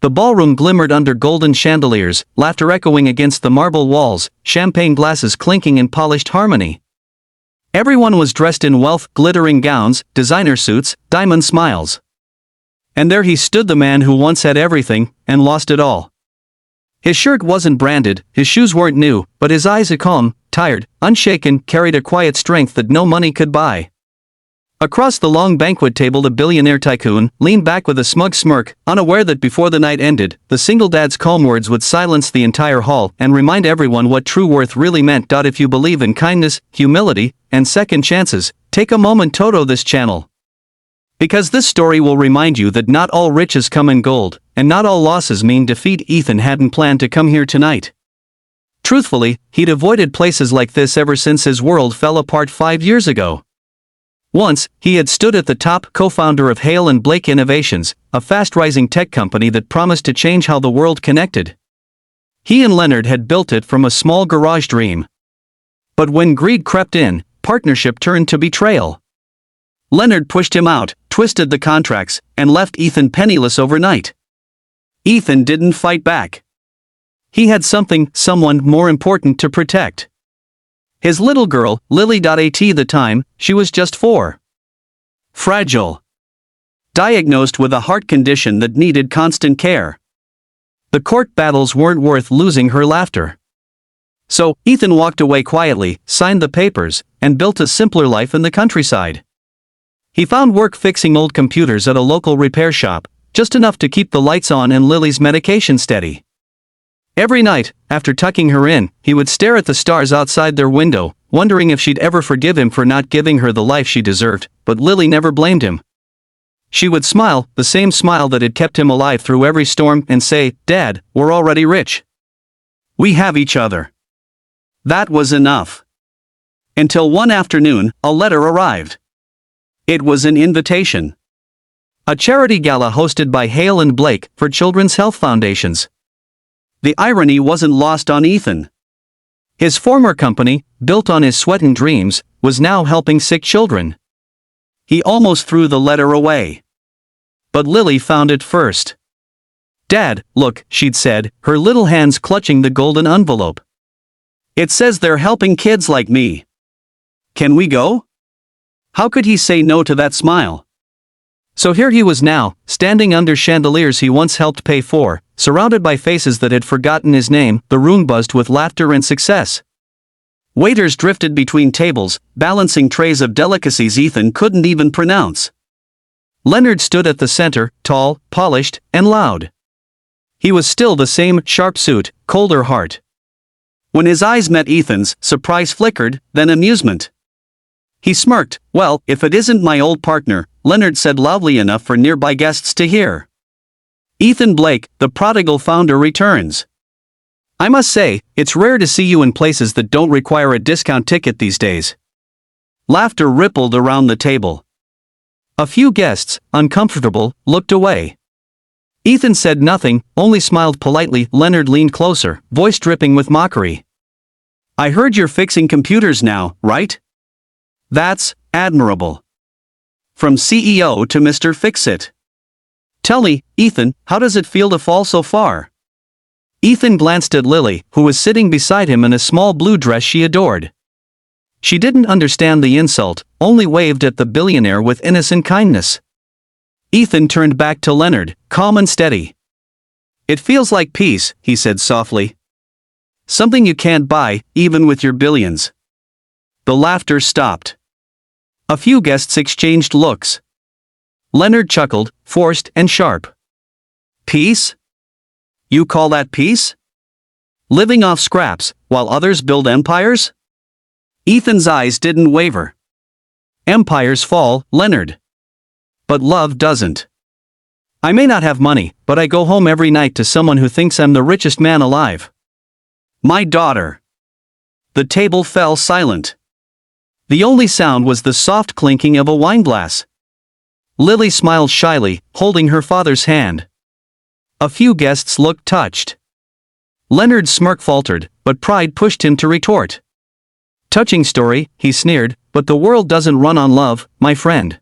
The ballroom glimmered under golden chandeliers, laughter echoing against the marble walls, champagne glasses clinking in polished harmony. Everyone was dressed in wealth, glittering gowns, designer suits, diamond smiles. And there he stood, the man who once had everything, and lost it all. His shirt wasn't branded, his shoes weren't new, but his eyes, calm, tired, unshaken, carried a quiet strength that no money could buy. Across the long banquet table, the billionaire tycoon leaned back with a smug smirk, unaware that before the night ended, the single dad's calm words would silence the entire hall and remind everyone what true worth really meant. If you believe in kindness, humility, and second chances, take a moment to this channel. Because this story will remind you that not all riches come in gold, and not all losses mean defeat. Ethan hadn't planned to come here tonight. Truthfully, he'd avoided places like this ever since his world fell apart 5 years ago. Once, he had stood at the top, co-founder of Hale & Blake Innovations, a fast-rising tech company that promised to change how the world connected. He and Leonard had built it from a small garage dream. But when greed crept in, partnership turned to betrayal. Leonard pushed him out, twisted the contracts, and left Ethan penniless overnight. Ethan didn't fight back. He had someone more important to protect. His little girl, Lily. At the time, she was just 4. Fragile. Diagnosed with a heart condition that needed constant care. The court battles weren't worth losing her laughter. So, Ethan walked away quietly, signed the papers, and built a simpler life in the countryside. He found work fixing old computers at a local repair shop, just enough to keep the lights on and Lily's medication steady. Every night, after tucking her in, he would stare at the stars outside their window, wondering if she'd ever forgive him for not giving her the life she deserved, but Lily never blamed him. She would smile, the same smile that had kept him alive through every storm, and say, "Dad, we're already rich. We have each other." That was enough. Until one afternoon, a letter arrived. It was an invitation. A charity gala hosted by Hale & Blake for children's health foundations. The irony wasn't lost on Ethan. His former company, built on his sweat and dreams, was now helping sick children. He almost threw the letter away. But Lily found it first. "Dad, look," she'd said, her little hands clutching the golden envelope. "It says they're helping kids like me. Can we go?" How could he say no to that smile? So here he was now, standing under chandeliers he once helped pay for, surrounded by faces that had forgotten his name. The room buzzed with laughter and success. Waiters drifted between tables, balancing trays of delicacies Ethan couldn't even pronounce. Leonard stood at the center, tall, polished, and loud. He was still the same sharp suit, colder heart. When his eyes met Ethan's, surprise flickered, then amusement. He smirked. "Well, if it isn't my old partner," Leonard said loudly enough for nearby guests to hear. "Ethan Blake, the prodigal founder, returns. I must say, it's rare to see you in places that don't require a discount ticket these days." Laughter rippled around the table. A few guests, uncomfortable, looked away. Ethan said nothing, only smiled politely. Leonard leaned closer, voice dripping with mockery. "I heard you're fixing computers now, right? That's admirable. From CEO to Mr. Fix-It. Tell me, Ethan, how does it feel to fall so far?" Ethan glanced at Lily, who was sitting beside him in a small blue dress she adored. She didn't understand the insult, only waved at the billionaire with innocent kindness. Ethan turned back to Leonard, calm and steady. "It feels like peace," he said softly. "Something you can't buy, even with your billions." The laughter stopped. A few guests exchanged looks. Leonard chuckled, forced and sharp. "Peace? You call that peace? Living off scraps, while others build empires?" Ethan's eyes didn't waver. "Empires fall, Leonard. But love doesn't. I may not have money, but I go home every night to someone who thinks I'm the richest man alive. My daughter." The table fell silent. The only sound was the soft clinking of a wineglass. Lily smiled shyly, holding her father's hand. A few guests looked touched. Leonard's smirk faltered, but pride pushed him to retort. "Touching story," he sneered, "but the world doesn't run on love, my friend.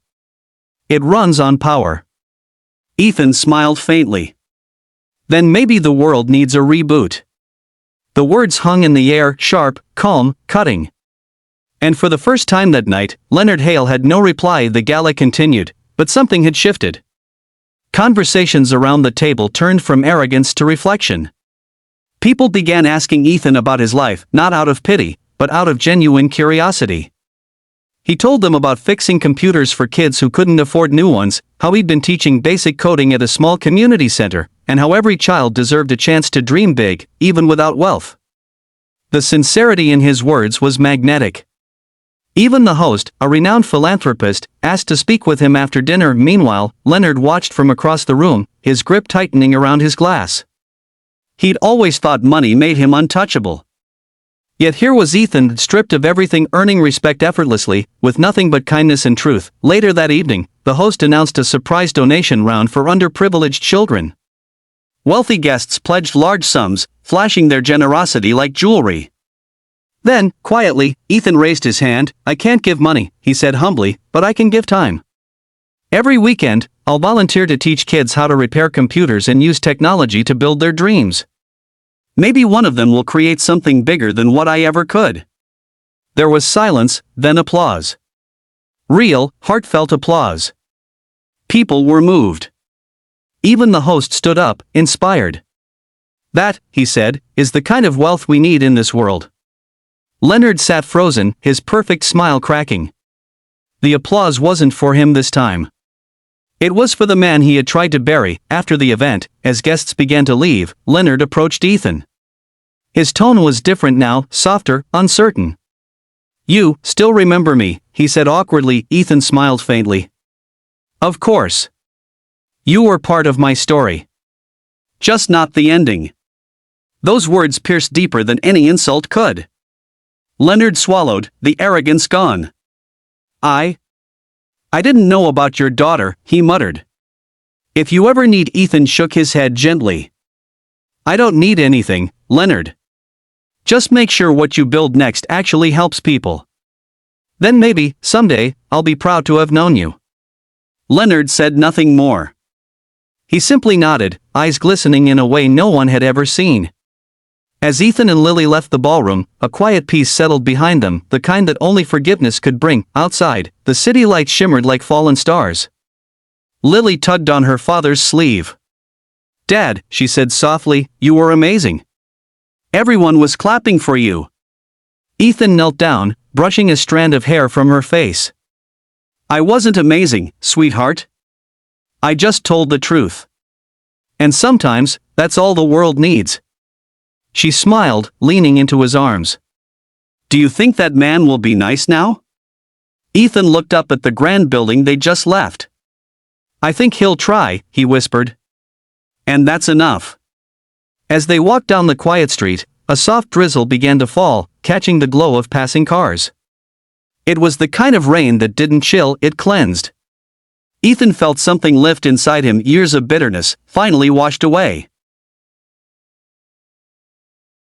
It runs on power." Ethan smiled faintly. Then maybe the world needs a reboot. The words hung in the air, sharp, calm, cutting. And for the first time that night, Leonard Hale had no reply. The gala continued, but something had shifted. Conversations around the table turned from arrogance to reflection. People began asking Ethan about his life, not out of pity, but out of genuine curiosity. He told them about fixing computers for kids who couldn't afford new ones, how he'd been teaching basic coding at a small community center, and how every child deserved a chance to dream big, even without wealth. The sincerity in his words was magnetic. Even the host, a renowned philanthropist, asked to speak with him after dinner. Meanwhile, Leonard watched from across the room, his grip tightening around his glass. He'd always thought money made him untouchable. Yet here was Ethan, stripped of everything, earning respect effortlessly, with nothing but kindness and truth. Later that evening, the host announced a surprise donation round for underprivileged children. Wealthy guests pledged large sums, flashing their generosity like jewelry. Then, quietly, Ethan raised his hand. "I can't give money," he said humbly, "but I can give time. Every weekend, I'll volunteer to teach kids how to repair computers and use technology to build their dreams. Maybe one of them will create something bigger than what I ever could." There was silence, then applause. Real, heartfelt applause. People were moved. Even the host stood up, inspired. "That," he said, "is the kind of wealth we need in this world." Leonard sat frozen, his perfect smile cracking. The applause wasn't for him this time. It was for the man he had tried to bury. After the event, as guests began to leave, Leonard approached Ethan. His tone was different now, softer, uncertain. "You still remember me," he said awkwardly. Ethan smiled faintly. "Of course. You were part of my story. Just not the ending." Those words pierced deeper than any insult could. Leonard swallowed, the arrogance gone. I didn't know about your daughter," he muttered. "If you ever need," Ethan shook his head gently. "I don't need anything, Leonard. Just make sure what you build next actually helps people. Then maybe, someday, I'll be proud to have known you." Leonard said nothing more. He simply nodded, eyes glistening in a way no one had ever seen. As Ethan and Lily left the ballroom, a quiet peace settled behind them, the kind that only forgiveness could bring. Outside, the city lights shimmered like fallen stars. Lily tugged on her father's sleeve. "Dad," she said softly, "you were amazing. Everyone was clapping for you." Ethan knelt down, brushing a strand of hair from her face. "I wasn't amazing, sweetheart. I just told the truth. And sometimes, that's all the world needs." She smiled, leaning into his arms. "Do you think that man will be nice now?" Ethan looked up at the grand building they just left. "I think he'll try," he whispered. "And that's enough." As they walked down the quiet street, a soft drizzle began to fall, catching the glow of passing cars. It was the kind of rain that didn't chill, it cleansed. Ethan felt something lift inside him. Years of bitterness, finally washed away.